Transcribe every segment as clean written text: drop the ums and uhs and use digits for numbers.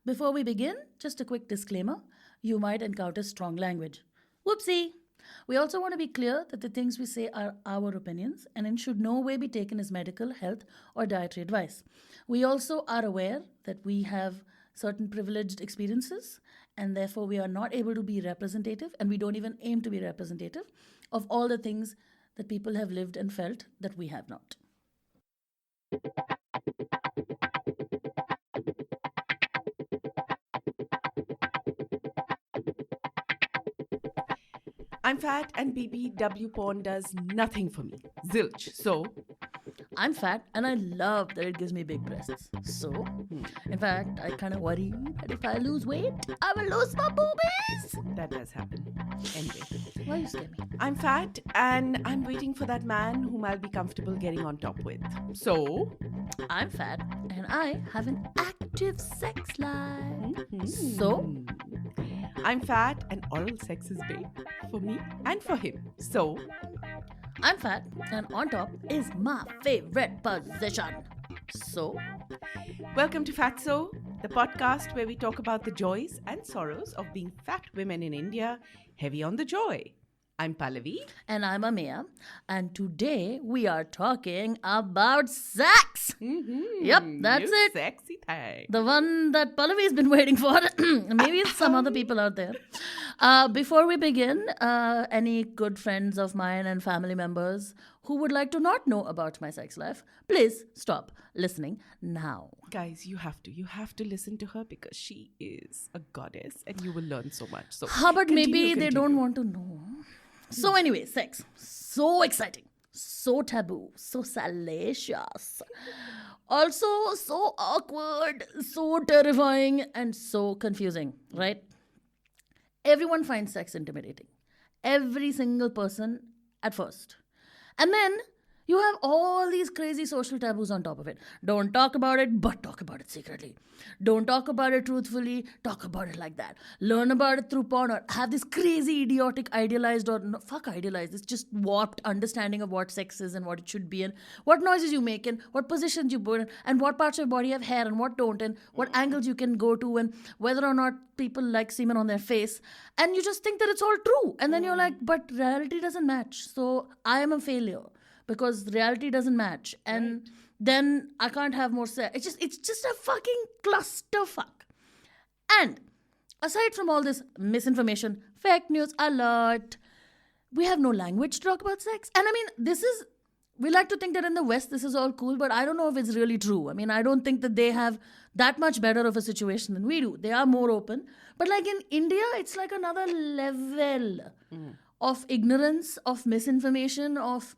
Before we begin, just a quick disclaimer. You might encounter strong language. Whoopsie! We also want to be clear that the things we say are our opinions and in should no way be taken as medical, health, or dietary advice. We also are aware that we have certain privileged experiences and therefore we are not able to be representative and we don't even aim to be representative of all the things that people have lived and felt that we have not. I'm fat and BBW porn does nothing for me. Zilch. So, I'm fat and I love that it gives me big breasts. So, in fact, I kind of worry that if I lose weight, I will lose my boobies. that does happen. Anyway, Why you scare me? I'm fat and I'm waiting for that man whom I'll be comfortable getting on top with. So, I'm fat and I have an active sex life. So, I'm fat and oral sex is big for me and for him. So, I'm fat and on top is my favorite position. So, welcome to Fatso, the podcast where we talk about the joys and sorrows of being fat women in India, heavy on the joy. I'm Pallavi. and I'm Ameya, and today we are talking about sex. Yep, that's you it. Sexy thing. The one that Pallavi's been waiting for. Maybe some other people out there. Before we begin, any good friends of mine and family members who would like to not know about my sex life, please stop listening now. Guys, you have to listen to her because she is a goddess and you will learn so much. So, But maybe they continue. don't want to know. So anyway, sex. So exciting. So taboo. So salacious. Also so awkward. So terrifying. And so confusing, right? Everyone finds sex intimidating. Every single person at first. And then you have all these crazy social taboos on top of it. Don't talk about it, but talk about it secretly. Don't talk about it truthfully, talk about it like that. Learn about it through porn or have this crazy, idiotic, idealized or no, fuck idealized. It's just warped understanding of what sex is and what it should be and what noises you make and what positions you put in and what parts of your body have hair and what don't and what angles you can go to and whether or not people like semen on their face. And you just think that it's all true. And then you're like, but reality doesn't match. So I am a failure. Because reality doesn't match, and then I can't have more sex. It's just a fucking clusterfuck. And aside from all this misinformation, fake news alert, we have no language to talk about sex. And I mean, we like to think that in the West this is all cool, but I don't know if it's really true. I mean, I don't think that they have that much better of a situation than we do. They are more open. But like in India, it's like another level of ignorance, of misinformation, of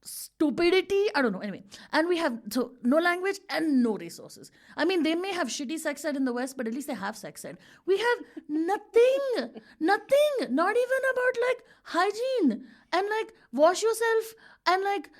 stupidity. I don't know. Anyway, and we have so no language and no resources. I mean, they may have shitty sex ed in the West, but at least they have sex ed. We have nothing, not even about like hygiene and like wash yourself and like,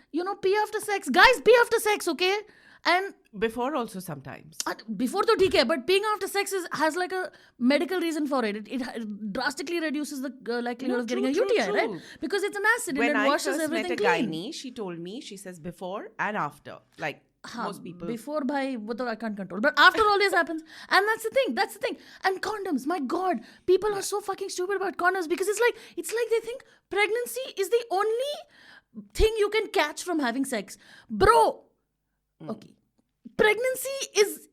pee after sex. Guys, pee after sex, okay? And Before also sometimes. before to TK, but peeing after sex has like a medical reason for it. It drastically reduces the likelihood of getting a UTI, right? Because it's an acid When and it I washes first everything met a clean. gynae, she told me, she says before and after. Like most people. Before by whatever I can't control. But after all this happens, and that's the thing. And condoms, my God, people are so fucking stupid about condoms because it's like they think pregnancy is the only thing you can catch from having sex. Bro, okay. Pregnancy is,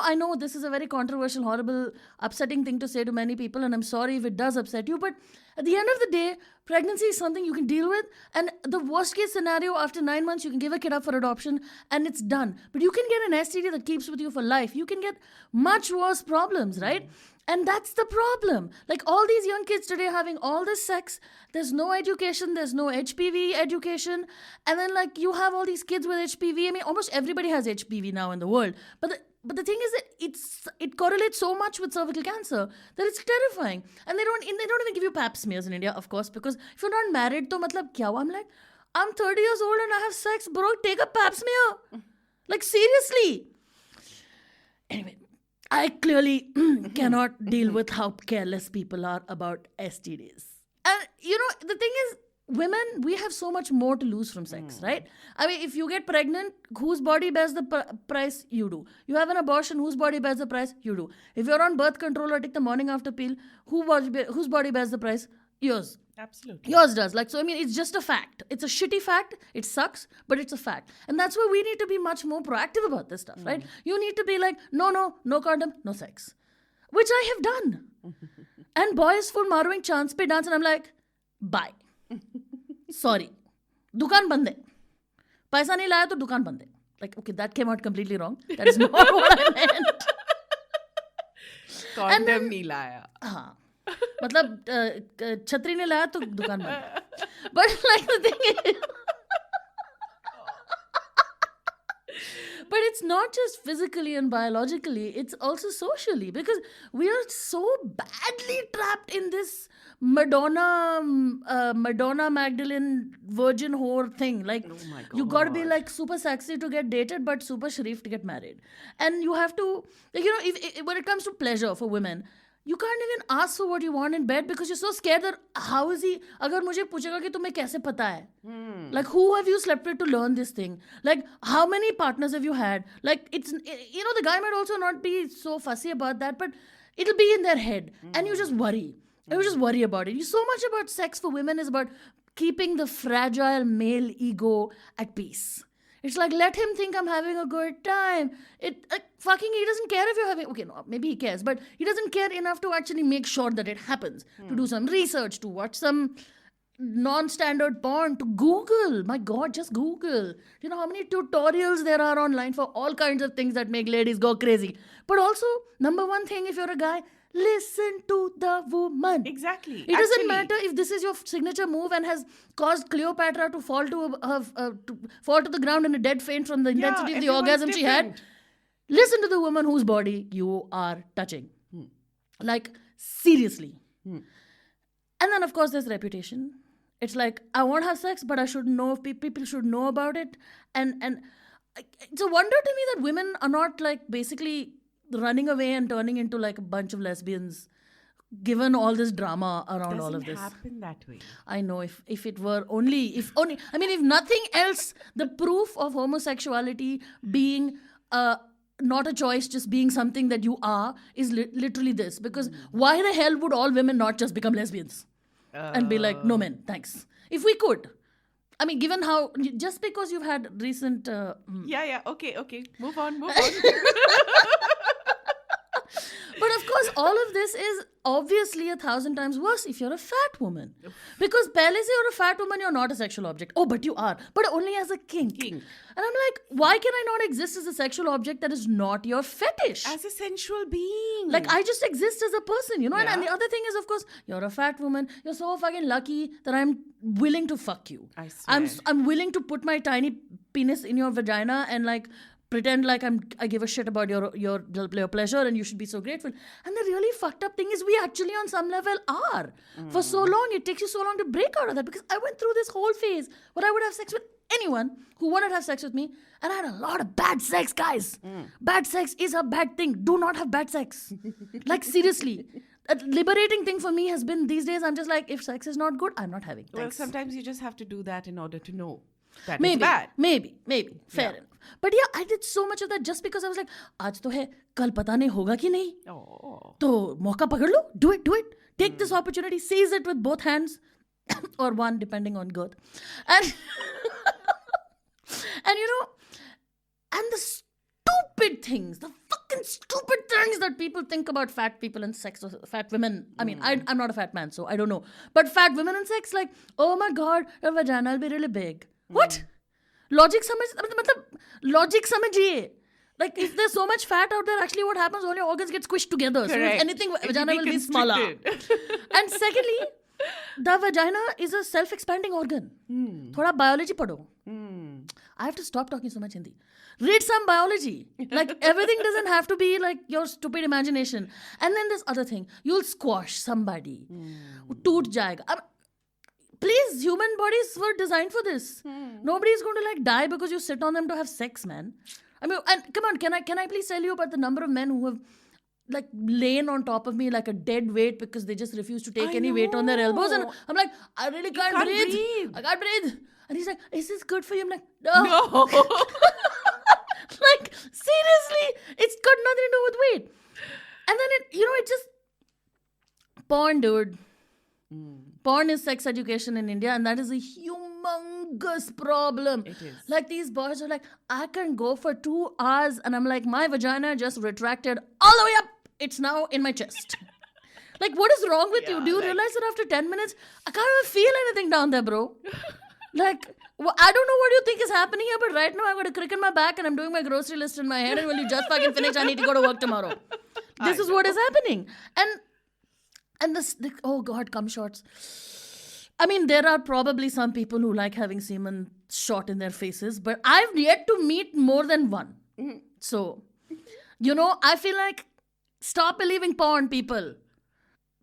I know this is a very controversial, horrible, upsetting thing to say to many people, and I'm sorry if it does upset you, but at the end of the day, pregnancy is something you can deal with, and the worst case scenario, after 9 months, you can give a kid up for adoption, and it's done. But you can get an STD that keeps with you for life. You can get much worse problems, right? And that's the problem. Like all these young kids today having all this sex, there's no education, there's no HPV education. And then like you have all these kids with HPV. I mean, almost everybody has HPV now in the world. But the thing is that it correlates so much with cervical cancer that it's terrifying. And they don't even give you pap smears in India, of course, because if you're not married, to matlab kya hua? I'm like, I'm 30 years old and I have sex, bro. Take a pap smear. Like seriously. Anyway. I clearly cannot deal with how careless people are about STDs. And, the thing is, women, we have so much more to lose from sex, right? I mean, if you get pregnant, whose body bears the price? You do. You have an abortion, whose body bears the price? You do. If you're on birth control or take the morning after pill, whose body bears the price? Yours. Absolutely. Yours does. Like, so, I mean, it's just a fact. It's a shitty fact. It sucks, but it's a fact. And that's why we need to be much more proactive about this stuff, right? You need to be like, no condom, no sex. Which I have done. And boys full marrowing chance pe dance, and I'm like, bye. Sorry. Dukan band hai. Paisa nahi laya to dukan band hai. Like, okay, that came out completely wrong. That is not what I meant. Condom nahi laya. हाँ. मतलब छतरी ने लाया तो दुकान बंद. But like the thing is, but it's not just physically and biologically, it's also socially, because we are so badly trapped in this Madonna Magdalene virgin whore thing. Like, Oh my you got to be God. like super sexy to get dated, but super sharif to get married. And you have to, like, you know, if when it comes to pleasure for women, you can't even ask for what you want in bed because you're so scared that how is he, अगर मुझे पूछेगा कि तुम्हें कैसे पता है? Like, who have you slept with to learn this thing? Like, how many partners have you had? Like, it's, you know, the guy might also not be so fussy about that, but it'll be in their head. And you just worry. You just worry about it. So much about sex for women is about keeping the fragile male ego at peace. It's like, let him think I'm having a good time. Fucking, he doesn't care if you're having, okay, no, maybe he cares, but he doesn't care enough to actually make sure that it happens, to do some research, to watch some non-standard porn, to Google. My God, just Google. You know how many tutorials there are online for all kinds of things that make ladies go crazy. But also, number one thing, if you're a guy, listen to the woman. Exactly. It doesn't matter if this is your signature move and has caused Cleopatra to fall to the ground in a dead faint from the intensity of the everyone's orgasm she had. different. Listen to the woman whose body you are touching. Like, seriously. And then, of course, there's reputation. It's like, I won't have sex, but I should know if people should know about it. And it's a wonder to me that women are not, like, basically running away and turning into like a bunch of lesbians, given all this drama around all of this. Doesn't happen that way. I know, if it were only, I mean, if nothing else, the proof of homosexuality being not a choice, just being something that you are, is literally this. Because why the hell would all women not just become lesbians and be like, no men, thanks. If we could. I mean, given how, just because you've had recent... Yeah. Okay. Move on. But of course, all of this is obviously 1,000 times worse if you're a fat woman. Because pehle se you're a fat woman, you're not a sexual object. Oh, but you are. But only as a kink. And I'm like, why can I not exist as a sexual object that is not your fetish? As a sensual being. Like, I just exist as a person, you know? Yeah. And the other thing is, of course, you're a fat woman. You're so fucking lucky that I'm willing to fuck you. I swear. I'm willing to put my tiny penis in your vagina and like pretend like I give a shit about your pleasure and you should be so grateful. And the really fucked up thing is we actually on some level are. For so long, it takes you so long to break out of that, because I went through this whole phase where I would have sex with anyone who wanted to have sex with me, and I had a lot of bad sex, guys. Bad sex is a bad thing. Do not have bad sex. Like, seriously. A liberating thing for me has been these days, I'm just like, if sex is not good, I'm not having. Well, Thanks. sometimes you just have to do that in order to know that it's Maybe, bad. maybe. Fair enough. But yeah, I did so much of that just because I was like, आज तो है, कल पता नहीं होगा कि नहीं. Oh. तो मौका पकड़ लो. Do it. Take this opportunity. Seize it with both hands. Or one, depending on girth. And, and you know, and the stupid things, the fucking stupid things that people think about fat people and sex, or fat women. I mean, I'm not a fat man, so I don't know. But fat women and sex, like, oh my God, your vagina will be really big. What? Logic samajhiye. Like, if there's so much fat out there, actually what happens, all your organs get squished together. So Correct. if anything, It will vagina be will be smaller. constricted. And secondly, the vagina is a self-expanding organ. Thoda biology padho. I have to stop talking so much Hindi. Read some biology. Like, everything doesn't have to be like your stupid imagination. And then this other thing, you'll squash somebody. Toot jayega. Please, human bodies were designed for this. Nobody's going to like die because you sit on them to have sex, man. I mean, and come on, can I please tell you about the number of men who have like laying on top of me like a dead weight because they just refuse to take any weight on their elbows. And know. I'm like, I really can't breathe. I can't breathe. And he's like, is this good for you? I'm like, No. like, seriously, it's got nothing to do with weight. And then it just porn, dude. Porn is sex education in India, and that is a humongous problem. It is. Like, these boys are like, I can go for 2 hours, and I'm like, my vagina just retracted all the way up. It's now in my chest. Like, what is wrong with you? Do you realize that after 10 minutes, I can't even feel anything down there, bro? Like, I don't know what you think is happening here, but right now I've got a crick in my back and I'm doing my grocery list in my head, and will you just fucking finish? I need to go to work tomorrow. This is what is happening. And oh God, cum shots. I mean, there are probably some people who like having semen shot in their faces, but I've yet to meet more than one. So, I feel like, stop believing porn, people.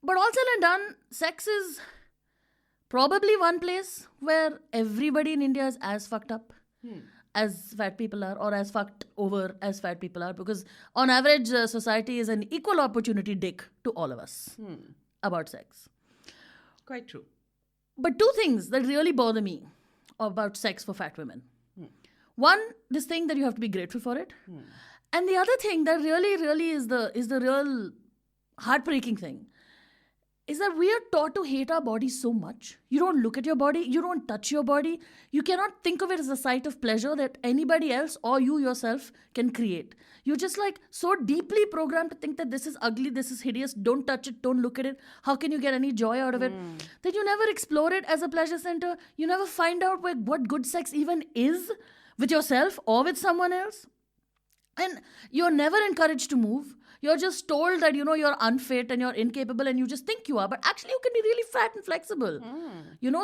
But all said and done, sex is probably one place where everybody in India is as fucked up as fat people are, or as fucked over as fat people are, because on average, society is an equal opportunity dick to all of us about sex. Quite true. But 2 things that really bother me about sex for fat women. One, this thing that you have to be grateful for it. And the other thing that really, really is the real heartbreaking thing is that we are taught to hate our bodies so much. You don't look at your body. You don't touch your body. You cannot think of it as a site of pleasure that anybody else or you yourself can create. You're just like so deeply programmed to think that this is ugly, this is hideous, don't touch it, don't look at it. How can you get any joy out of it? That you never explore it as a pleasure center. You never find out what good sex even is with yourself or with someone else. And you're never encouraged to move. You're just told that, you're unfit and you're incapable and you just think you are. But actually, you can be really fat and flexible.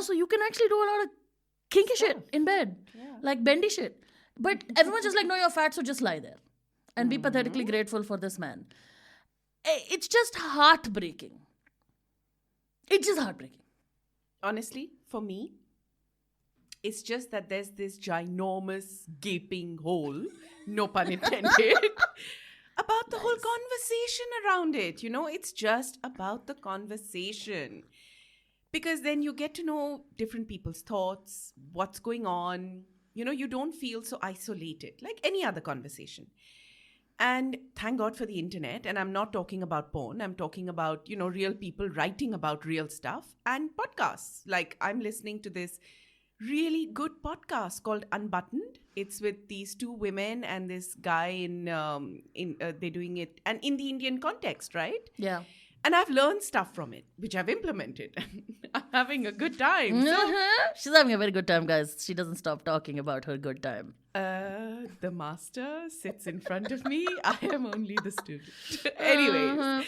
So you can actually do a lot of kinky shit in bed. Like bendy shit. But everyone's just like, no, you're fat, so just lie there. And be pathetically grateful for this man. It's just heartbreaking. It's just heartbreaking. Honestly, for me, it's just that there's this ginormous gaping hole, no pun intended, about the whole conversation around it. It's just about the conversation. Because then you get to know different people's thoughts, what's going on. You don't feel so isolated like any other conversation. And thank God for the internet. And I'm not talking about porn. I'm talking about, real people writing about real stuff and podcasts. Like, I'm listening to this really good podcast called Unbuttoned. It's with these 2 women and this guy they're doing it and in the Indian context, right? Yeah. And I've learned stuff from it, which I've implemented. I'm having a good time. She's having a very good time, guys. She doesn't stop talking about her good time. The master sits in front of me. I am only the student. Anyways.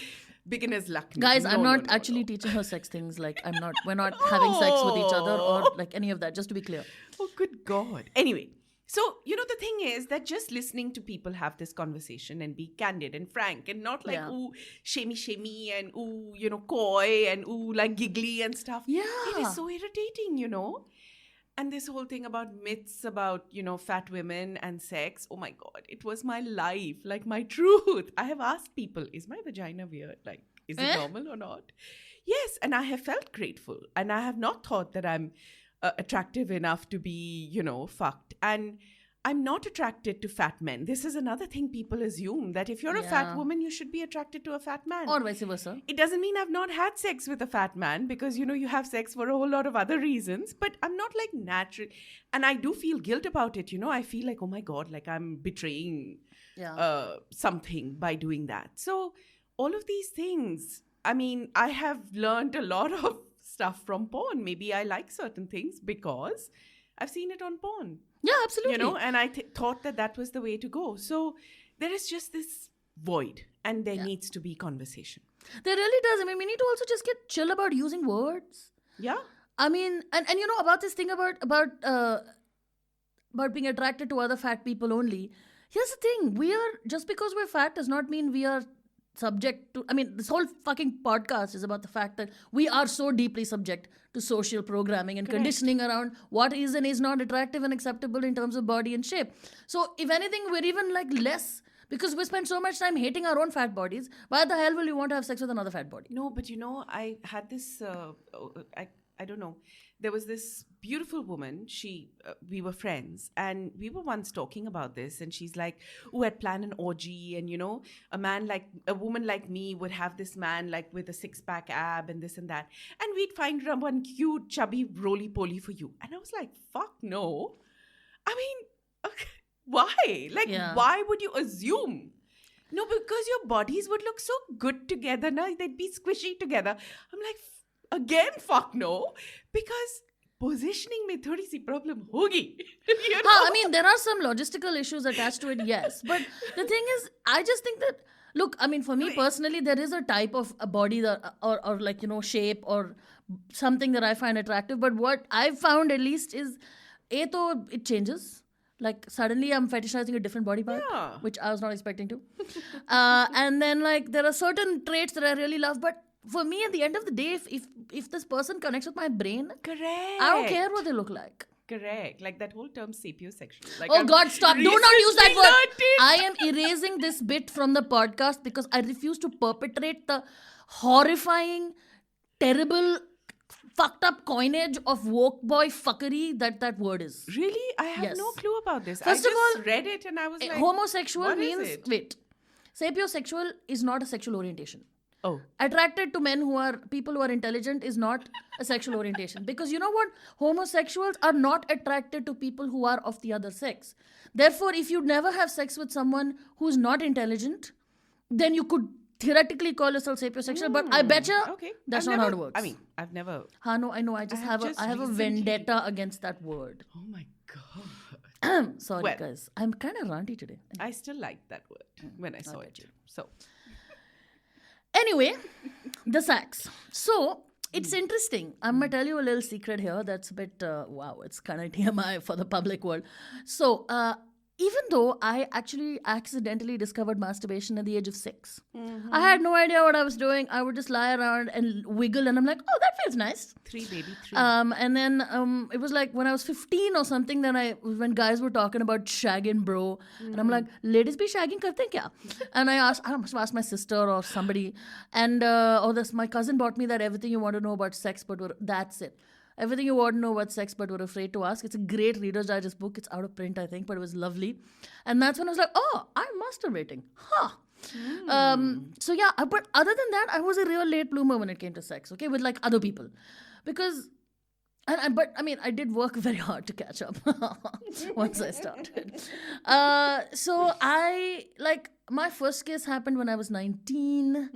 Beginner's luck. Guys, I'm not actually teaching her sex things. Like, we're not having sex with each other or like any of that, just to be clear. Oh, good God. Anyway, so, the thing is that just listening to people have this conversation and be candid and frank and not like, ooh, shamey and ooh, coy and ooh, like giggly and stuff. Yeah. It is so irritating, And this whole thing about myths about, fat women and sex. Oh my God, it was my life, like my truth. I have asked people, is my vagina weird? Like, is it normal or not? Yes, and I have felt grateful. And I have not thought that I'm attractive enough to be, fucked. And I'm not attracted to fat men. This is another thing people assume, that if you're a fat woman, you should be attracted to a fat man. Or vice versa. It doesn't mean I've not had sex with a fat man because, you have sex for a whole lot of other reasons. But I'm not like natural. And I do feel guilt about it. I feel like, oh my God, like I'm betraying something by doing that. So all of these things, I mean, I have learned a lot of stuff from porn. Maybe I like certain things because I've seen it on porn. Yeah, absolutely. And I thought that was the way to go. So there is just this void and there needs to be conversation. There really does. I mean, we need to also just get chill about using words. Yeah. I mean, and about this thing about being attracted to other fat people only. Here's the thing. Just because we're fat does not mean we are subject to, this whole fucking podcast is about the fact that we are so deeply subject to social programming and conditioning around what is and is not attractive and acceptable in terms of body and shape. So if anything, we're even like less Because we spend so much time hating our own fat bodies. Why the hell will you want to have sex with another fat body? No, but I had this. I don't know. There was this beautiful woman. We were friends, and we were once talking about this. And she's like, "Oh, I'd plan an orgy, and a woman like me would have this man like with a 6-pack ab and this and that, and we'd find one cute, chubby, roly poly for you." And I was like, "Fuck no." I mean, okay, why? Like, why would you assume? No, because your bodies would look so good together. No, they'd be squishy together. I'm like, again, fuck no. Because positioning mein thodi si problem hogi. I mean, there are some logistical issues attached to it, yes. But the thing is, I just think that, look, I mean, for me personally, there is a type of a body that, or like, shape or something that I find attractive. But what I've found at least is, it changes. Like, suddenly I'm fetishizing a different body part, which I was not expecting to. And then, like, there are certain traits that I really love. But for me, at the end of the day, if this person connects with my brain, correct, I don't care what they look like. Correct. Like that whole term sapiosexual. Like, oh God, stop. Do not use that word. I am erasing this bit from the podcast because I refuse to perpetrate the horrifying, terrible, fucked up coinage of woke boy fuckery that word is. Really? I have no clue about this. First I of just all, read it and I was like, homosexual what means, is it? wait, sapiosexual is not a sexual orientation. Oh. Attracted to people who are intelligent is not a sexual orientation. Because you know what? Homosexuals are not attracted to people who are of the other sex. Therefore, if you never have sex with someone who's not intelligent, then you could theoretically call yourself sapiosexual, but I betcha that's not how it works. I mean, I've never. No, I know. I have a vendetta against that word. Oh my God. Sorry, guys. I'm kind of ranty today. I still liked that word when I saw it. So. Anyway, the sax. So, it's interesting. I'm going to tell you a little secret here that's a bit, it's kind of TMI for the public world. So, even though I actually accidentally discovered masturbation at the age of 6, I had no idea what I was doing. I would just lie around and wiggle, and I'm like, oh, that feels nice. 3, baby, 3. And then it was like when I was 15 or something, when guys were talking about shagging, bro, and I'm like, ladies be shagging karte hain kya? And I must have asked my sister or somebody, and my cousin bought me that Everything You Want to Know About Sex, but that's it. Everything You Want to Know About Sex But Were Afraid to Ask. It's a great Reader's Digest book. It's out of print, I think, but it was lovely. And that's when I was like, oh, I'm masturbating. So yeah, but other than that, I was a real late bloomer when it came to sex, okay, with like other people. Because, but I mean, I did work very hard to catch up once I started. So my first kiss happened when I was 19.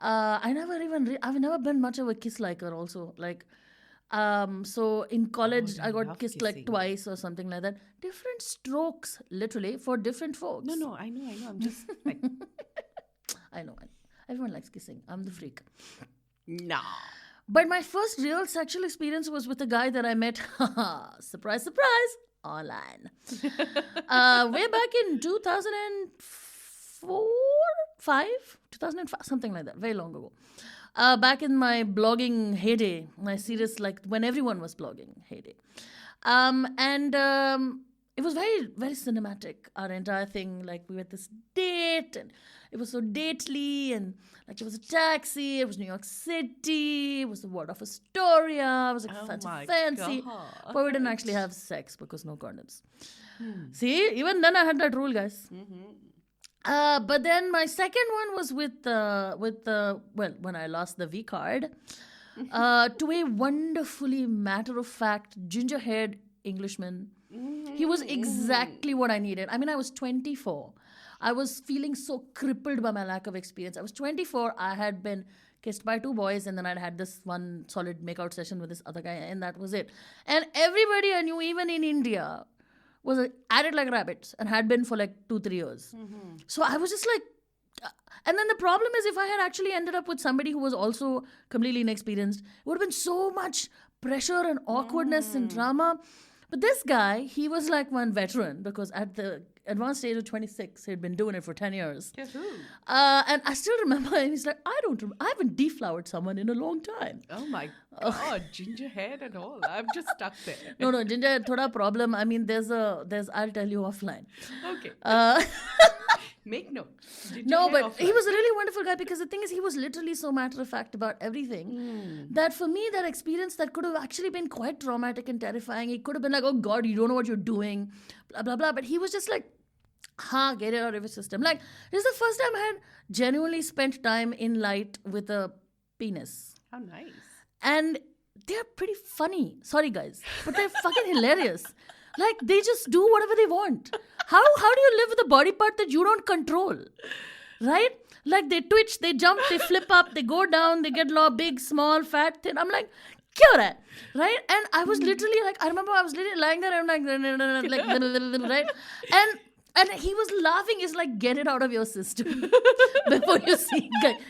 I've never been much of a kiss liker also. Like, so in college, I got kissed like twice or something like that. Different strokes, literally, for different folks. No, I know. I'm just like... I know. Everyone likes kissing. I'm the freak. No. But my first real sexual experience was with a guy that I met, surprise, surprise, online. Way back in 2004, 2005, something like that, very long ago. Back in my blogging heyday, my serious, like when everyone was blogging heyday. It was very, very cinematic, our entire thing. Like we were at this date and it was so dately and like it was a taxi, it was New York City, it was the Waldorf Astoria, it was like fancy. God. But we didn't actually have sex because no condoms. See, even then I had that rule, guys. But then my second one was when I lost the V card, to a wonderfully matter-of-fact, ginger-haired Englishman. He was exactly what I needed. I mean, I was 24. I was feeling so crippled by my lack of experience. I was 24. I had been kissed by 2 boys, and then I'd had this one solid makeout session with this other guy, and that was it. And everybody I knew, even in India, was at it like rabbits and had been for like 2-3 years. So I was just like, and then the problem is if I had actually ended up with somebody who was also completely inexperienced, it would have been so much pressure and awkwardness and drama. But this guy, he was like one veteran because at the advanced age of 26, he'd been doing it for 10 years. And I still remember him. He's like, I haven't deflowered someone in a long time. Oh my God, ginger hair and all. I'm just stuck there. No, ginger hair, thoda problem. I mean, there's I'll tell you offline. Okay. Make note. Did No, your hair but off he like- was a really wonderful guy because the thing is, he was literally so matter of fact about everything that for me, that experience that could have actually been quite traumatic and terrifying. It could have been like, oh God, you don't know what you're doing, blah, blah, blah. But he was just like, get it out of your system. Like, this is the first time I had genuinely spent time in light with a penis. How nice. And they're pretty funny. Sorry, guys, but they're fucking hilarious. Like, they just do whatever they want. How do you live with a body part that you don't control? Right? Like, they twitch, they jump, they flip up, they go down, they get big, small, fat, thin. I'm like, kya hai? Right? And I was literally like, I remember I was literally lying there and I'm like, right? And he was laughing. It's like, get it out of your system before you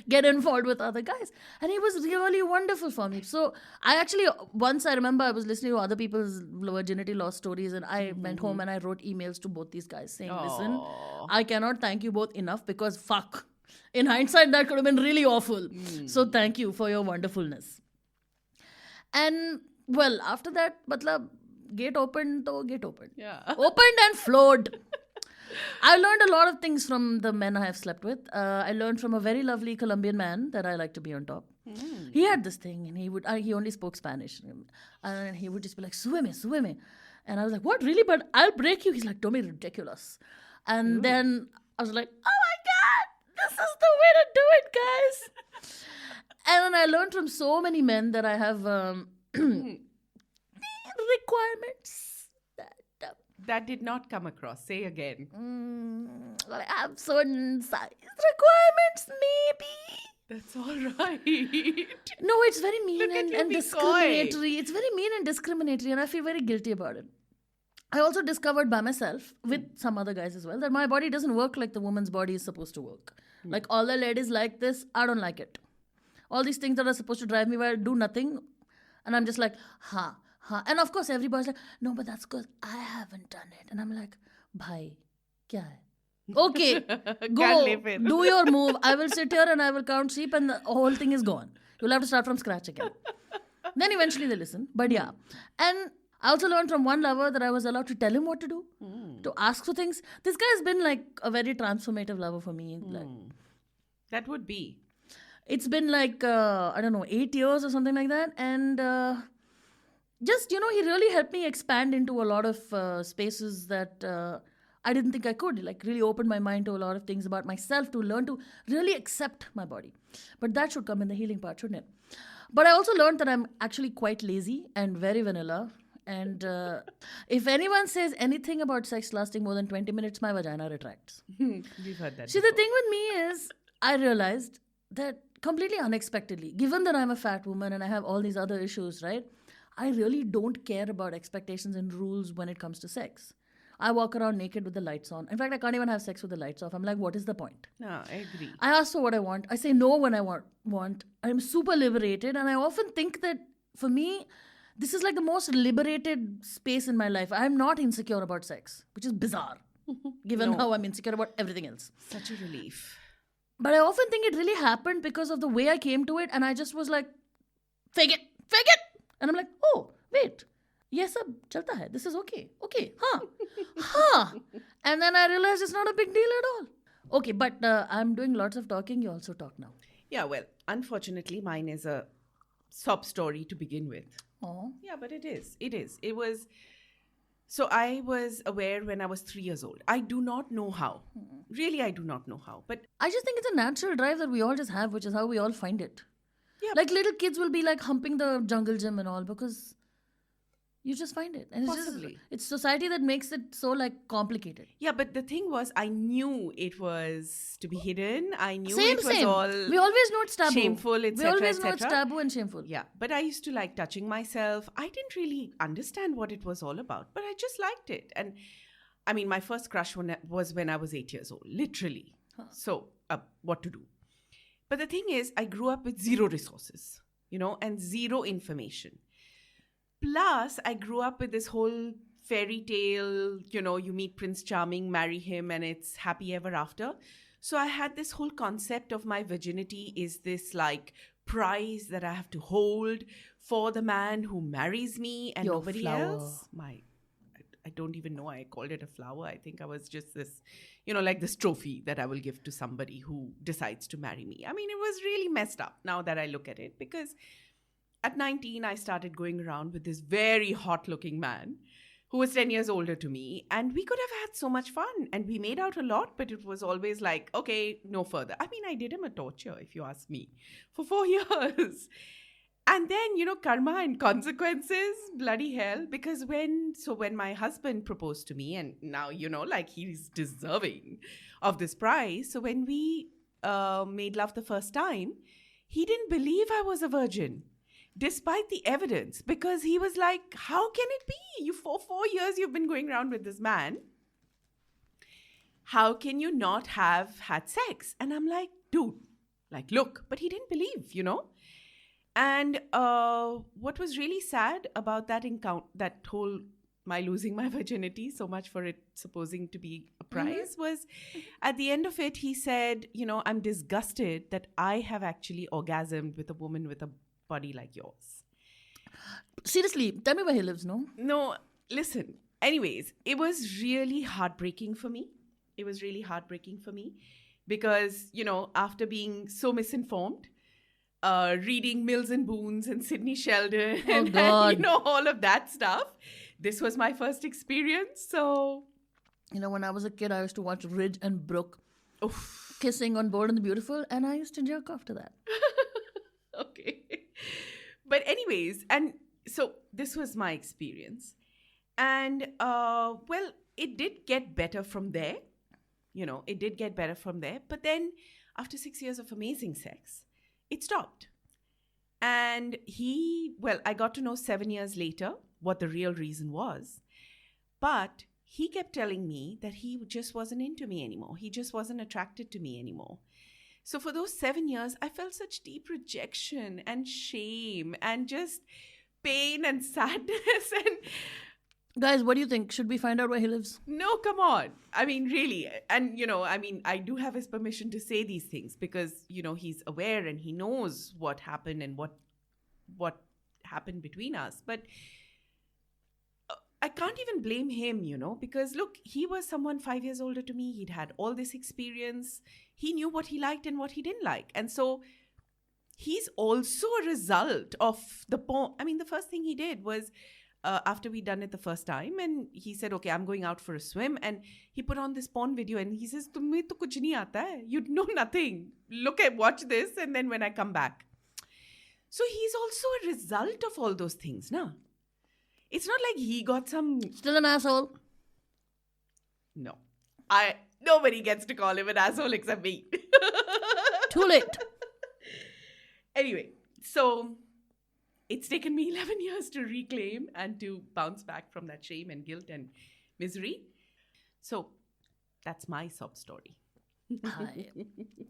get involved with other guys. And he was really wonderful for me. So I actually, once I remember I was listening to other people's virginity loss stories and I went home and I wrote emails to both these guys saying, listen, I cannot thank you both enough because fuck. In hindsight, that could have been really awful. So thank you for your wonderfulness. And well, after that, gate opened, to gate opened. Yeah. Opened and flowed. I learned a lot of things from the men I have slept with. I learned from a very lovely Colombian man that I like to be on top. He had this thing and he only spoke Spanish. And he would just be like, súbeme. And I was like, what, really? But I'll break you. He's like, don't be ridiculous. And then I was like, oh my God, this is the way to do it, guys. And then I learned from so many men that I have requirements. That did not come across. Say again. I have certain size requirements, maybe. That's all right. No, it's very mean Look at you and be discriminatory. It's very mean and discriminatory, and I feel very guilty about it. I also discovered by myself, with some other guys as well, that my body doesn't work like the woman's body is supposed to work. Like, all the ladies like this, I don't like it. All these things that are supposed to drive me wild do nothing. And I'm just like, And of course, everybody's like, no, but that's because I haven't done it. And I'm like, bhai, kya hai? Okay, Can't go, live it. do your move. I will sit here and I will count sheep and the whole thing is gone. You'll have to start from scratch again. Then eventually they listen. But yeah. And I also learned from one lover that I was allowed to tell him what to do, to ask for things. This guy has been like a very transformative lover for me. Like, That would be. it's been like, 8 years or something like that. And just, he really helped me expand into a lot of spaces that I didn't think I could. Like, really opened my mind to a lot of things about myself, to learn to really accept my body. But that should come in the healing part, shouldn't it? But I also learned that I'm actually quite lazy and very vanilla. And if anyone says anything about sex lasting more than 20 minutes, my vagina retracts. We've heard that. See, the thing with me is, I realized that completely unexpectedly, given that I'm a fat woman and I have all these other issues, right? I really don't care about expectations and rules when it comes to sex. I walk around naked with the lights on. In fact, I can't even have sex with the lights off. I'm like, what is the point? No, I agree. I ask for what I want. I say no when I want. I'm super liberated. And I often think that for me, this is like the most liberated space in my life. I'm not insecure about sex, which is bizarre, given how I'm insecure about everything else. Such a relief. But I often think it really happened because of the way I came to it. And I just was like, fake it. And I'm like, oh, wait. Yes, sab chalta hai. This is okay. Okay, And then I realized it's not a big deal at all. Okay, but I'm doing lots of talking. You also talk now. Yeah, well, unfortunately, mine is a sob story to begin with. Oh. Yeah, but it is. It was. So I was aware when I was 3 years old. I do not know how. Really, I do not know how. But I just think it's a natural drive that we all just have, which is how we all find it. Yeah. Like little kids will be like humping the jungle gym and all because you just find it. And Possibly. It's society that makes it so like complicated. yeah, but the thing was, I knew it was to be hidden. I knew Same. it was all We always know it's taboo. shameful, We etc., always know it's etc. taboo and shameful. Yeah, but I used to like touching myself. I didn't really understand what it was all about, but I just liked it. And I mean, my first crush was when I was 8 years old, literally. So, what to do? But the thing is, I grew up with zero resources, and zero information. Plus, I grew up with this whole fairy tale, you meet Prince Charming, marry him, and it's happy ever after. So I had this whole concept of my virginity is this like prize that I have to hold for the man who marries me and Your nobody flower. else. I don't even know I called it a flower. I think I was just this, like this trophy that I will give to somebody who decides to marry me. I mean, it was really messed up now that I look at it, because at 19, I started going around with this very hot-looking man who was 10 years older to me. And we could have had so much fun. And we made out a lot, but it was always like, okay, no further. I mean, I did him a torture, if you ask me, for 4 years. And then, karma and consequences, bloody hell. Because when my husband proposed to me, and now, like he's deserving of this prize. So when we made love the first time, he didn't believe I was a virgin, despite the evidence, because he was like, how can it be? For 4 years, you've been going around with this man. How can you not have had sex? And I'm like, dude, like, look. But he didn't believe, And what was really sad about that encounter, that whole my losing my virginity, so much for it supposing to be a prize, was at the end of it, he said, I'm disgusted that I have actually orgasmed with a woman with a body like yours. Seriously, tell me where he lives, no? No, listen. Anyways, it was really heartbreaking for me. Because, after being so misinformed, reading Mills and Boons and Sidney Sheldon and all of that stuff, this was my first experience. So, when I was a kid, I used to watch Ridge and Brooke kissing on Bold and the Beautiful, and I used to jerk off to that. Okay. But anyways, and so this was my experience. And, it did get better from there. But then after 6 years of amazing sex, it stopped. And I got to know 7 years later what the real reason was. But he kept telling me that he just wasn't into me anymore. He just wasn't attracted to me anymore. So for those 7 years, I felt such deep rejection and shame and just pain and sadness. And guys, what do you think? Should we find out where he lives? No, come on. I mean, really. And, I do have his permission to say these things because, he's aware and he knows what happened and what happened between us. But I can't even blame him, because look, he was someone 5 years older to me. He'd had all this experience. He knew what he liked and what he didn't like. And so he's also a result of the porn. I mean, the first thing he did was after we'd done it the first time, and he said, okay, I'm going out for a swim. And he put on this porn video and he says, Tumhe to kuch nahi aata hai. You know nothing. Watch this. And then when I come back. So he's also a result of all those things, na? It's not like he got some... Still an asshole? No. Nobody gets to call him an asshole except me. Too late. Anyway, so it's taken me 11 years to reclaim and to bounce back from that shame and guilt and misery. So that's my sob story.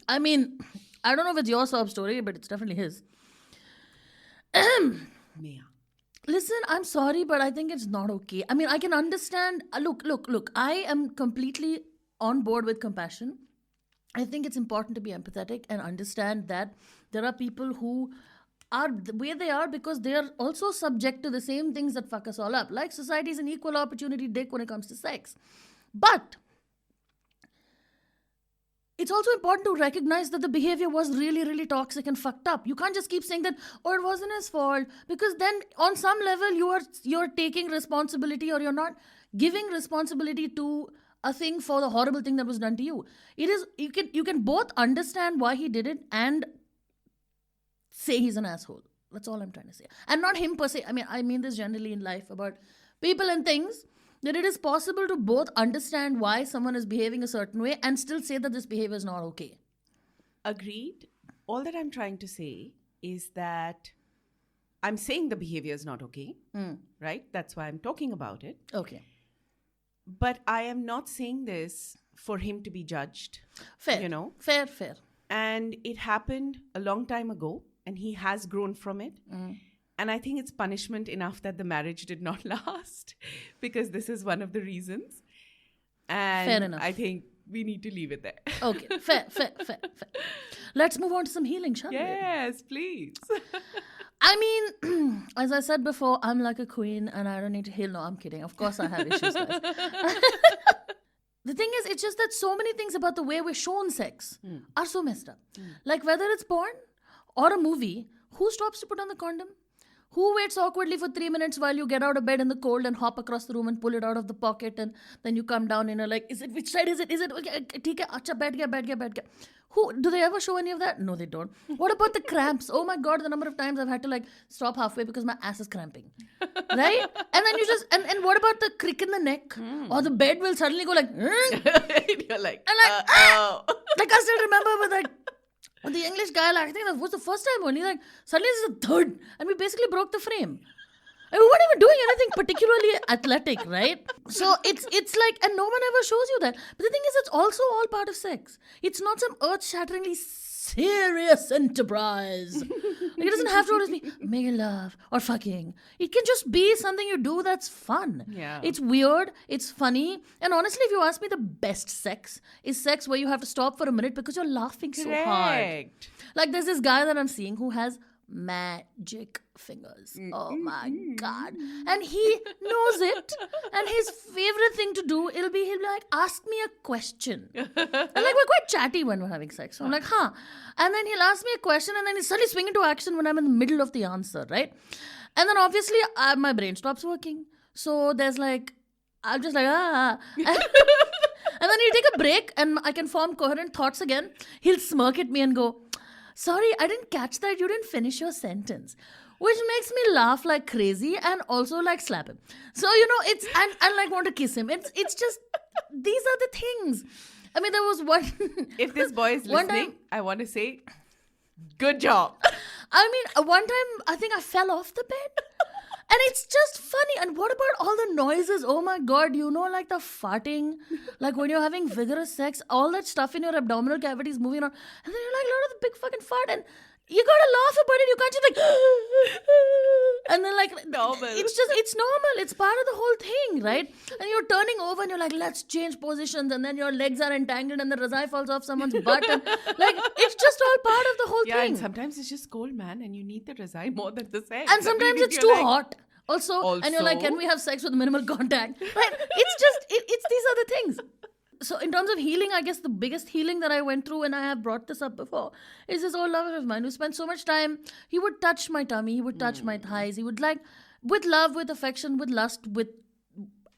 I mean, I don't know if it's your sob story, but it's definitely his. Mia. Listen, I'm sorry, but I think it's not okay. I mean, I can understand. Look. I am completely on board with compassion. I think it's important to be empathetic and understand that there are people who are the way they are because they are also subject to the same things that fuck us all up. Like society is an equal opportunity dick when it comes to sex. But it's also important to recognize that the behavior was really, really toxic and fucked up. You can't just keep saying that, it wasn't his fault, because then on some level you're taking responsibility, or you're not giving responsibility to a thing for the horrible thing that was done to you. It is you can both understand why he did it and say he's an asshole. That's all I'm trying to say. And not him per se. I mean this generally in life about people and things. That it is possible to both understand why someone is behaving a certain way and still say that this behavior is not okay. Agreed. All that I'm trying to say is that I'm saying the behavior is not okay, right? That's why I'm talking about it. Okay. But I am not saying this for him to be judged. Fair. Fair. And it happened a long time ago, and he has grown from it. And I think it's punishment enough that the marriage did not last, because this is one of the reasons. And fair enough. I think we need to leave it there. Okay, fair. Let's move on to some healing, shall we? Yes, please. I mean, as I said before, I'm like a queen and I don't need to heal. No, I'm kidding. Of course I have issues, guys. The thing is, it's just that so many things about the way we're shown sex are so messed up. Like whether it's porn or a movie, who stops to put on the condom? Who waits awkwardly for 3 minutes while you get out of bed in the cold and hop across the room and pull it out of the pocket and then you come down and you're like, is it, which side is it? Is it, okay, theek hai, acha, baith gaya. Who, do they ever show any of that? No, they don't. What about the cramps? Oh my God, the number of times I've had to like stop halfway because my ass is cramping. Right? And then you just, and what about the crick in the neck? Or the bed will suddenly go like, You're like, and like, oh. like I still remember with like, the English guy, like, I think that was the first time only, like, suddenly this is the third, and we basically broke the frame. And we weren't even doing anything particularly athletic, right? So it's like, and no one ever shows you that. But the thing is, it's also all part of sex. It's not some earth-shatteringly serious enterprise. Like, it doesn't have to always be making love or fucking. It can just be something you do that's fun. Yeah. It's weird, it's funny, and honestly, if you ask me, the best sex is sex where you have to stop for a minute because you're laughing so hard. Correct. Like there's this guy that I'm seeing who has magic fingers. Oh my God. And he knows it. And his favorite thing to do, he'll be like, ask me a question. And like we're quite chatty when we're having sex. So I'm like, huh. And then he'll ask me a question and then he'll suddenly swing into action when I'm in the middle of the answer, right? And then obviously my brain stops working. So there's like, I'm just like, ah. And then he'll take a break and I can form coherent thoughts again. He'll smirk at me and go, sorry, I didn't catch that. You didn't finish your sentence. Which makes me laugh like crazy and also like slap him. So, you know, it's, and like want to kiss him. It's just, these are the things. I mean, there was one. If this boy is one listening, time, I want to say, good job. I mean, one time I think I fell off the bed. And it's just funny. And what about all the noises? Oh my God, you know, like the farting, like when you're having vigorous sex, all that stuff in your abdominal cavity is moving on. And then you're like, Lord of the big fucking fart. And you gotta laugh about it. You can't just like, and then like, Normal. It's normal. It's part of the whole thing, right? And you're turning over and you're like, let's change positions. And then your legs are entangled and the razai falls off someone's butt. And like, it's just all part of the whole Yeah, thing. and sometimes it's just cold, man, and you need the razai more than the sex. And sometimes it's too hot. Also, and you're like, Also. can we have sex with minimal contact? Right? It's just, it's these are the things. So in terms of healing, I guess the biggest healing that I went through, and I have brought this up before, is this old lover of mine who spent so much time. He would touch my tummy, he would touch my thighs, he would like, with love, with affection, with lust, with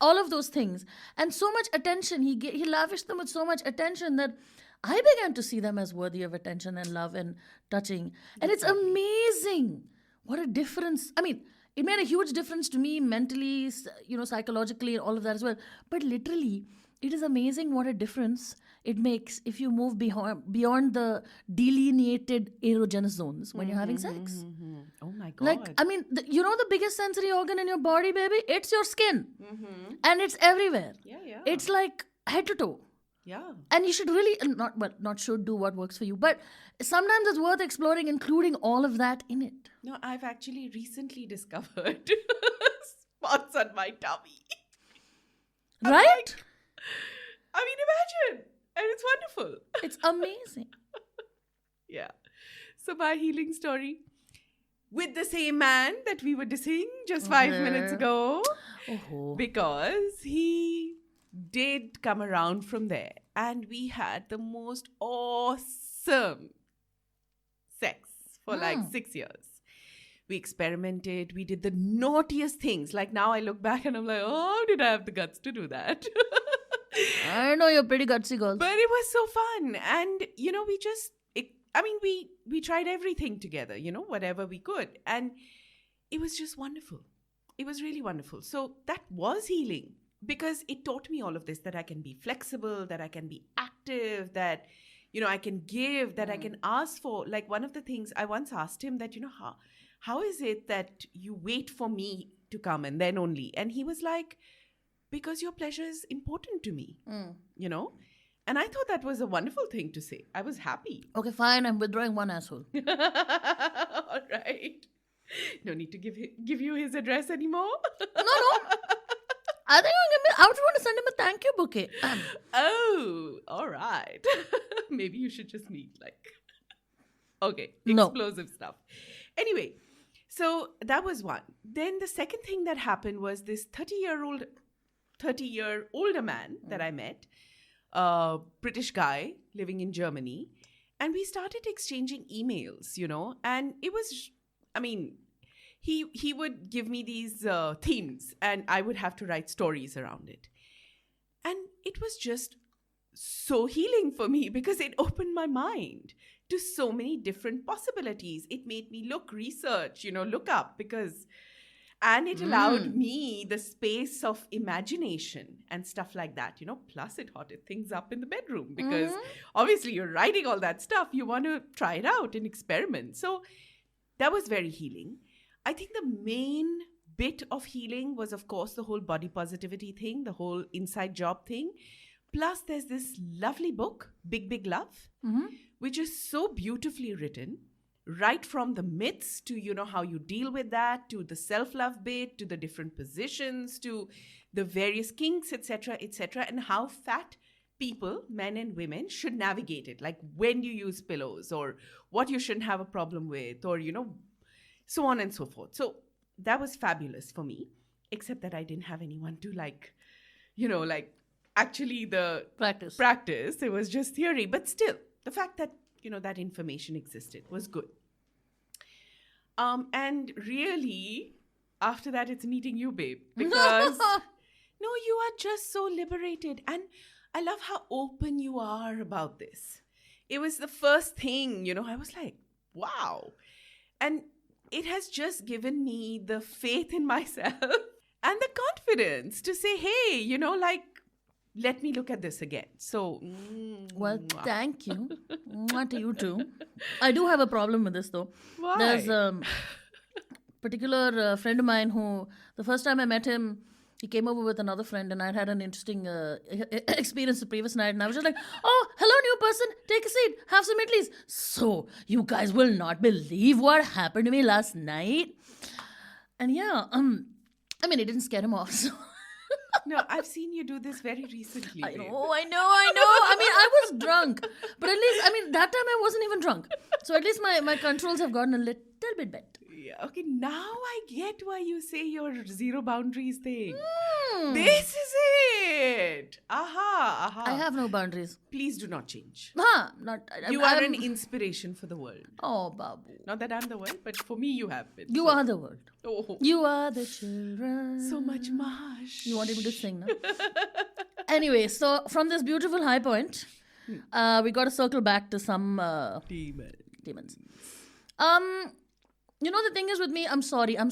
all of those things. And so much attention, he lavished them with so much attention that I began to see them as worthy of attention and love and touching. And it's amazing what a difference. I mean, it made a huge difference to me mentally, you know, psychologically, all of that as well. But literally, it is amazing what a difference it makes if you move beyond the delineated erogenous zones when you're having sex. Oh my God. Like, I mean, you know the biggest sensory organ in your body, baby? It's your skin. And it's everywhere. Yeah. It's like head to toe. Yeah. And you should really, not should do what works for you, but sometimes it's worth exploring, including all of that in it. No, I've actually recently discovered spots on my tummy. I'm Right? like, I mean, imagine. And it's wonderful. It's amazing. Yeah. So my healing story with the same man that we were dissing just 5 minutes ago. Because he did come around from there. And we had the most awesome sex for like 6 years. We experimented. We did the naughtiest things. Like now I look back and I'm like, oh, how did I have the guts to do that? I know you're pretty gutsy girl. But it was so fun. And, you know, we tried everything together, you know, whatever we could. And it was just wonderful. It was really wonderful. So that was healing because it taught me all of this, that I can be flexible, that I can be active, that, you know, I can give, that I can ask for. Like one of the things I once asked him that, you know, how is it that you wait for me to come and then only? And he was like, because your pleasure is important to me, you know? And I thought that was a wonderful thing to say. I was happy. Okay, fine. I'm withdrawing one asshole. All right. No need to give you his address anymore. No. I think I would want to send him a thank you bouquet. Oh, all right. Maybe you should just meet like, okay, No. explosive stuff. Anyway, So that was one. Then the second thing that happened was this 30-year older man that I met, a British guy living in Germany. And we started exchanging emails, and it was, I mean, he would give me these themes and I would have to write stories around it. And it was just so healing for me because it opened my mind to so many different possibilities. It made me research, look up and it allowed me the space of imagination and stuff like that, plus it hotted things up in the bedroom because obviously you're writing all that stuff. You want to try it out and experiment. So that was very healing. I think the main bit of healing was, of course, the whole body positivity thing, the whole inside job thing. Plus, there's this lovely book, Big, Big Love, which is so beautifully written, right from the myths to, how you deal with that, to the self-love bit, to the different positions, to the various kinks, etc., and how fat people, men and women, should navigate it. Like when you use pillows or what you shouldn't have a problem with or, so on and so forth. So that was fabulous for me, except that I didn't have anyone to actually the practice. It was just theory. But still, the fact that, that information existed was good. And really, after that, it's meeting you, babe. Because, no, you are just so liberated. And I love how open you are about this. It was the first thing, I was like, wow. And it has just given me the faith in myself and the confidence to say, hey, let me look at this again. So, well, thank you. Mwah to you too. I do have a problem with this though. Why? There's a particular friend of mine who, the first time I met him, he came over with another friend and I'd had an interesting experience the previous night. And I was just like, oh, hello, new person. Take a seat. Have some idlis. So, you guys will not believe what happened to me last night. And yeah, it didn't scare him off. So. No, I've seen you do this very recently. I know. I was drunk. But at least, that time I wasn't even drunk. So at least my controls have gotten a little bit better. Yeah, okay, now I get why you say your zero boundaries thing. This is it. Aha. I have no boundaries. Please do not change. You are an inspiration for the world. Oh, Babu. Not that I'm the world, but for me you have been. You are the world. Oh. You are the children. So much mash. You wanted me to sing now? Anyway, so from this beautiful high point, we got to circle back to some demons. The thing is with me, I'm sorry, but I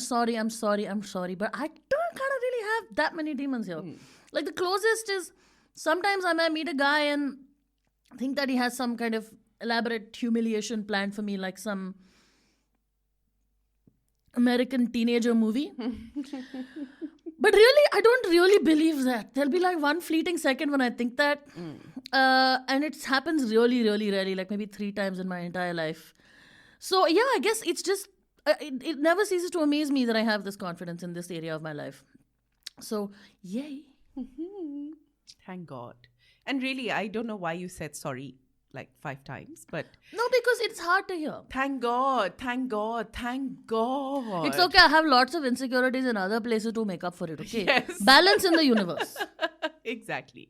don't kind of really have that many demons here. Like the closest is sometimes I might meet a guy and think that he has some kind of elaborate humiliation planned for me, like some American teenager movie. But really, I don't really believe that. There'll be like one fleeting second when I think that. And it happens really, really rarely, like maybe 3 times in my entire life. So yeah, I guess it's just, it never ceases to amaze me that I have this confidence in this area of my life. So, yay. Thank God. And really, I don't know why you said sorry like 5 times, but... No, because it's hard to hear. Thank God. It's okay, I have lots of insecurities in other places to make up for it, okay? Yes. Balance in the universe. Exactly.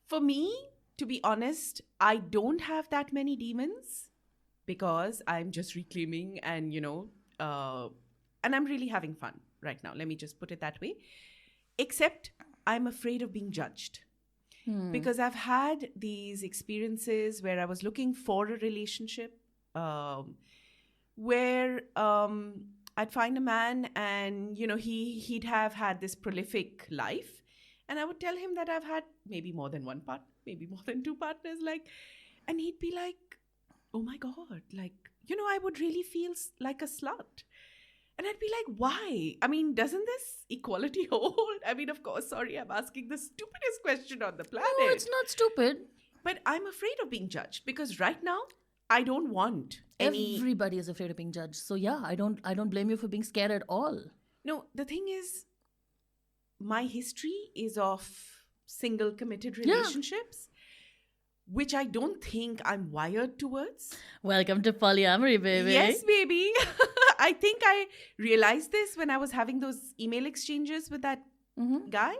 For me, to be honest, I don't have that many demons because I'm just reclaiming and, and I'm really having fun right now. Let me just put it that way. Except I'm afraid of being judged. Because I've had these experiences where I was looking for a relationship where I'd find a man and, he'd have had this prolific life. And I would tell him that I've had maybe more than one partner, maybe more than 2 partners. And he'd be like, oh my God, I would really feel like a slut. And I'd be like, why? Doesn't this equality hold? Of course, sorry, I'm asking the stupidest question on the planet. No, it's not stupid. But I'm afraid of being judged because right now, I don't want any... Everybody is afraid of being judged. So yeah, I don't blame you for being scared at all. No, the thing is, my history is of single committed relationships. Which I don't think I'm wired towards. Welcome to polyamory, baby. Yes, baby. I think I realized this when I was having those email exchanges with that guy.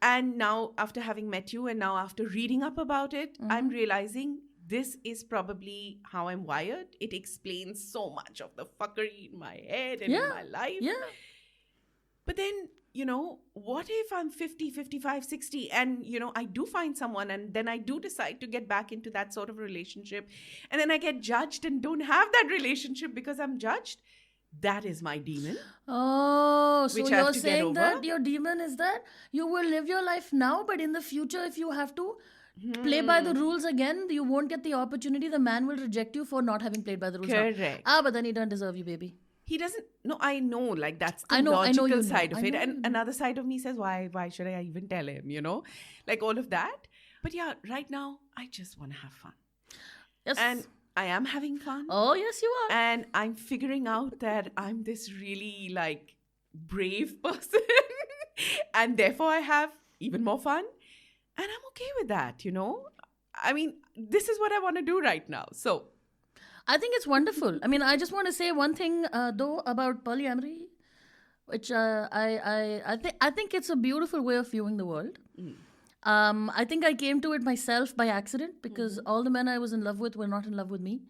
And now, after having met you and now after reading up about it, I'm realizing this is probably how I'm wired. It explains so much of the fuckery in my head and in my life. Yeah. But then, what if I'm 50, 55, 60 and, I do find someone and then I do decide to get back into that sort of relationship and then I get judged and don't have that relationship because I'm judged? That is my demon. Oh, so which I have you're to get saying over. that your demon is that you will live your life now, but in the future, if you have to play by the rules again, you won't get the opportunity. The man will reject you for not having played by the rules. Correct. But then he don't deserve you, baby. He doesn't. No, I know. Like that's the I know logical you know. side of I it, know and you know. another side of me says, why should I even tell him? Like all of that. But yeah, right now I just want to have fun, Yes. and I am having fun. Oh, yes, you are. And I'm figuring out that I'm this really like brave person, and therefore I have even more fun, and I'm okay with that. I mean, this is what I want to do right now. So. I think it's wonderful. I mean, I just want to say one thing though about polyamory, which I think it's a beautiful way of viewing the world. I think I came to it myself by accident because all the men I was in love with were not in love with me.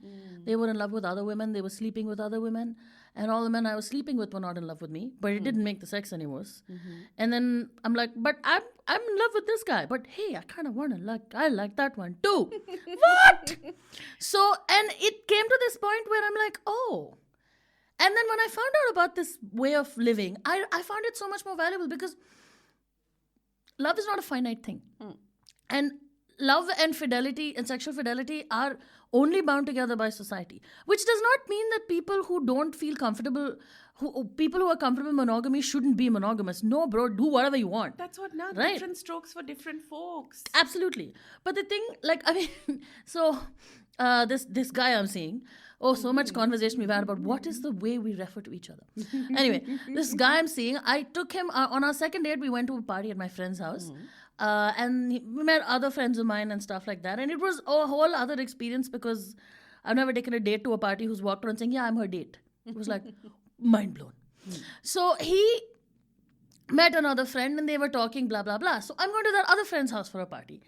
They were in love with other women. They were sleeping with other women. And all the men I was sleeping with were not in love with me. But it didn't make the sex any worse. And then I'm like, but I'm in love with this guy. But hey, I kind of want to I like that one too. What? So, and it came to this point where I'm like, oh. And then when I found out about this way of living, I found it so much more valuable because love is not a finite thing. And love and fidelity and sexual fidelity are only bound together by society, which does not mean that people who don't feel comfortable, people who are comfortable in monogamy shouldn't be monogamous. No, bro, do whatever you want. That's what now. Right. Different strokes for different folks. Absolutely. But the thing, so this guy I'm seeing, so much conversation we've had about what is the way we refer to each other. Anyway, this guy I'm seeing, I took him on our second date. We went to a party at my friend's house. And we met other friends of mine and stuff like that. And it was a whole other experience because I've never taken a date to a party who's walked around saying, yeah, I'm her date. It was like mind blown. So he met another friend and they were talking, blah, blah, blah. So I'm going to that other friend's house for a party.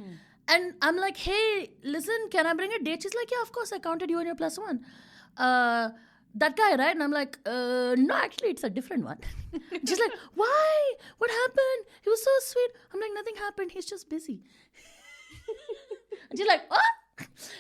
And I'm like, hey, listen, can I bring a date? She's like, yeah, of course, I counted you on your +1. That guy, right? And I'm like, no, actually, it's a different one. She's like, why? What happened? He was so sweet. I'm like, nothing happened. He's just busy. And she's like, what?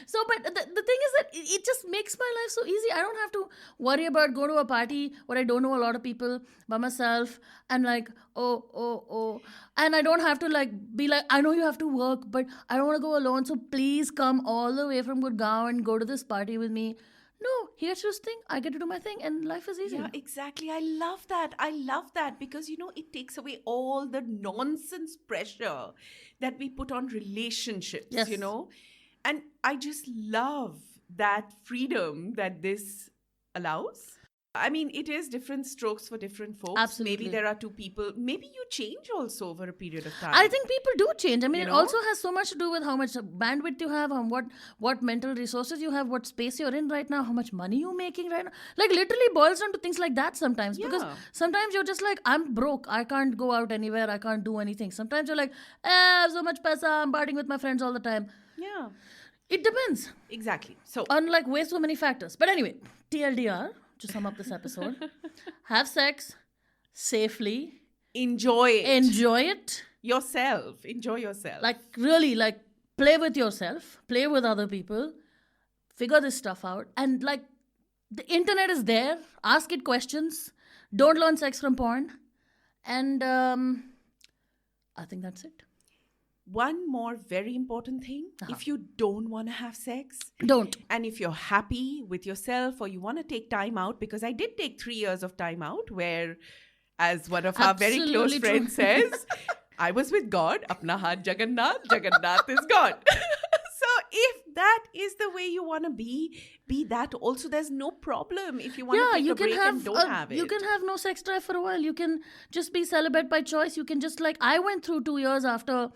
So, but the thing is that it just makes my life so easy. I don't have to worry about going to a party where I don't know a lot of people by myself and like, oh. And I don't have to be like, I know you have to work, but I don't want to go alone. So please come all the way from Gurgaon and go to this party with me. No, he gets to his thing, I get to do my thing, and life is easy. Yeah, exactly. I love that because, it takes away all the nonsense pressure that we put on relationships, Yes. And I just love that freedom that this allows. I mean, it is different strokes for different folks. Absolutely. Maybe there are two people. Maybe you change also over a period of time. I think people do change. I mean, You it know? also has so much to do with how much bandwidth you have, what mental resources you have, what space you're in right now, how much money you're making right now. Like, literally boils down to things like that sometimes. Because Yeah. sometimes you're just like, I'm broke. I can't go out anywhere. I can't do anything. Sometimes you're like, I have so much paisa. I'm partying with my friends all the time. Yeah, It depends exactly. So, on way so many factors. But anyway, TLDR, to sum up this episode, have sex safely, enjoy it. enjoy it, Yourself. Enjoy yourself. really play with yourself, play with other people, figure this stuff out. And the internet is there, ask it questions, don't learn sex from porn. And I think that's it. One more very important thing. If you don't want to have sex, Don't. and if you're happy with yourself or you want to take time out, because I did take 3 years of time out where, as one of our very close Absolutely true. friends says, I was with God. Apna haath Jagannath. Jagannath is God. So if that is the way you want to be that also. There's no problem. If you want to take you a can break have and don't have it. you can have no sex drive for a while. You can just be celibate by choice. You can just I went through 2 years after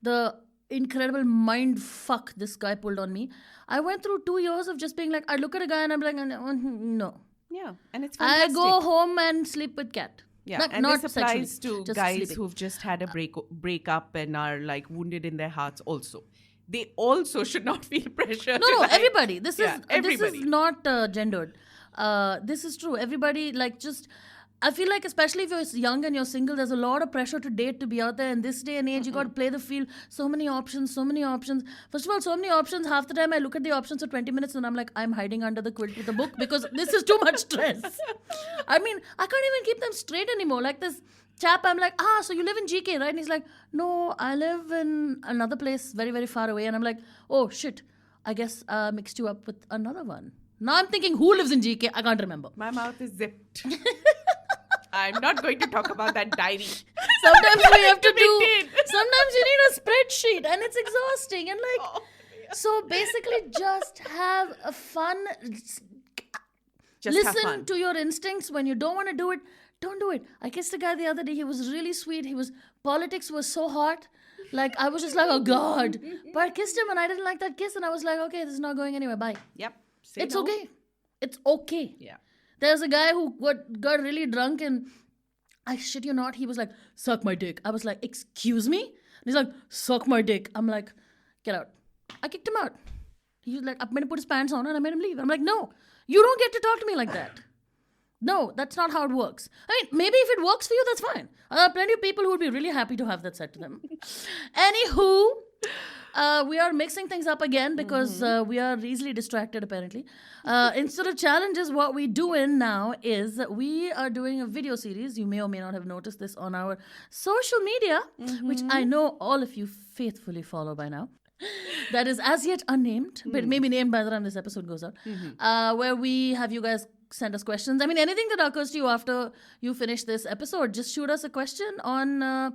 the incredible mind fuck this guy pulled on me. I went through 2 years of just being like, I look at a guy and I'm like, no. Yeah, and it's I fantastic. go home and sleep with cat. Yeah, Not, and not this applies sexually, to just guys sleeping. who've just had a breakup and are like wounded in their hearts also. They also should not feel pressure. No, to no, like, everybody. This yeah, is everybody. not gendered. This is true. Everybody, like, just. I feel like, especially if you're young and you're single, there's a lot of pressure to date, to be out there. In this day and age, you got to play the field. So many options, so many options. First of all, so many options. Half the time, I look at the options for 20 minutes and I'm like, I'm hiding under the quilt with a book because this is too much stress. I mean, I can't even keep them straight anymore. Like this chap, I'm like, so you live in GK, right? And he's like, no, I live in another place very, very far away. And I'm like, oh, shit. I guess I mixed you up with another one. Now I'm thinking, who lives in GK? I can't remember. My mouth is zipped. I'm not going to talk about that diary. Sometimes we have to do. maintain. Sometimes you need a spreadsheet, and it's exhausting. And like, so basically, just have a fun. Just have Listen fun. to your instincts. When you don't want to do it, don't do it. I kissed a guy the other day. He was really sweet. Politics was so hot. Like, I was just like, oh God. But I kissed him and I didn't like that kiss. And I was like, okay, this is not going anywhere. Bye. Yep. Say It's no. okay. It's okay. Yeah. There's a guy who got really drunk and I shit you not, he was like, suck my dick. I was like, excuse me? And he's like, suck my dick. I'm like, get out. I kicked him out. He was like, I made him put his pants on and I made him leave. I'm like, no, you don't get to talk to me like that. No, that's not how it works. I mean, maybe if it works for you, that's fine. There are plenty of people who would be really happy to have that said to them. Anywho, we are mixing things up again because we are easily distracted, apparently. Instead of challenges, what we doing now is we are doing a video series. You may or may not have noticed this on our social media, which I know all of you faithfully follow by now. That is as yet unnamed, but maybe named by the time this episode goes out, where we have you guys send us questions. I mean, anything that occurs to you after you finish this episode, just shoot us a question on,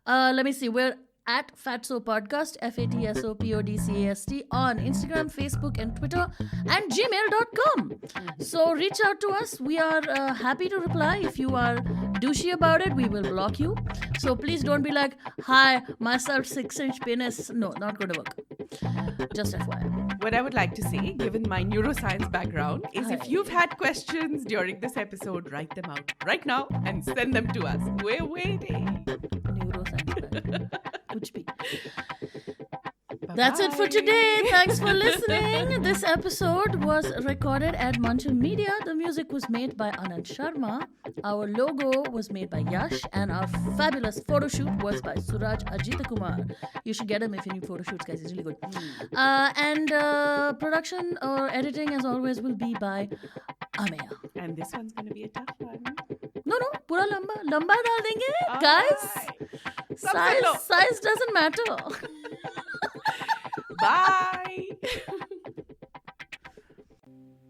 let me see, we're at Fatso Podcast, FATSOPODCAST, on Instagram, Facebook, and Twitter, and gmail.com. So reach out to us. We are happy to reply. If you are douchey about it, we will block you. So please don't be like, hi, myself 6-inch penis. No, not going to work. Just FYI. What I would like to say, given my neuroscience background, is if you've had questions during this episode, write them out right now and send them to us. We're waiting. Neuroscience. Kuch bhi. That's it for today. Thanks for listening. This episode was recorded at Manchal Media. The music was made by Anand Sharma. Our logo was made by Yash. And our fabulous photo shoot was by Suraj Ajita Kumar. You should get him if you need photo shoots, guys. He's really good. And production or editing, as always, will be by Ameya. And this one's going to be a tough one. No, pura lamba dal denge, guys. Right. Size doesn't matter. Bye.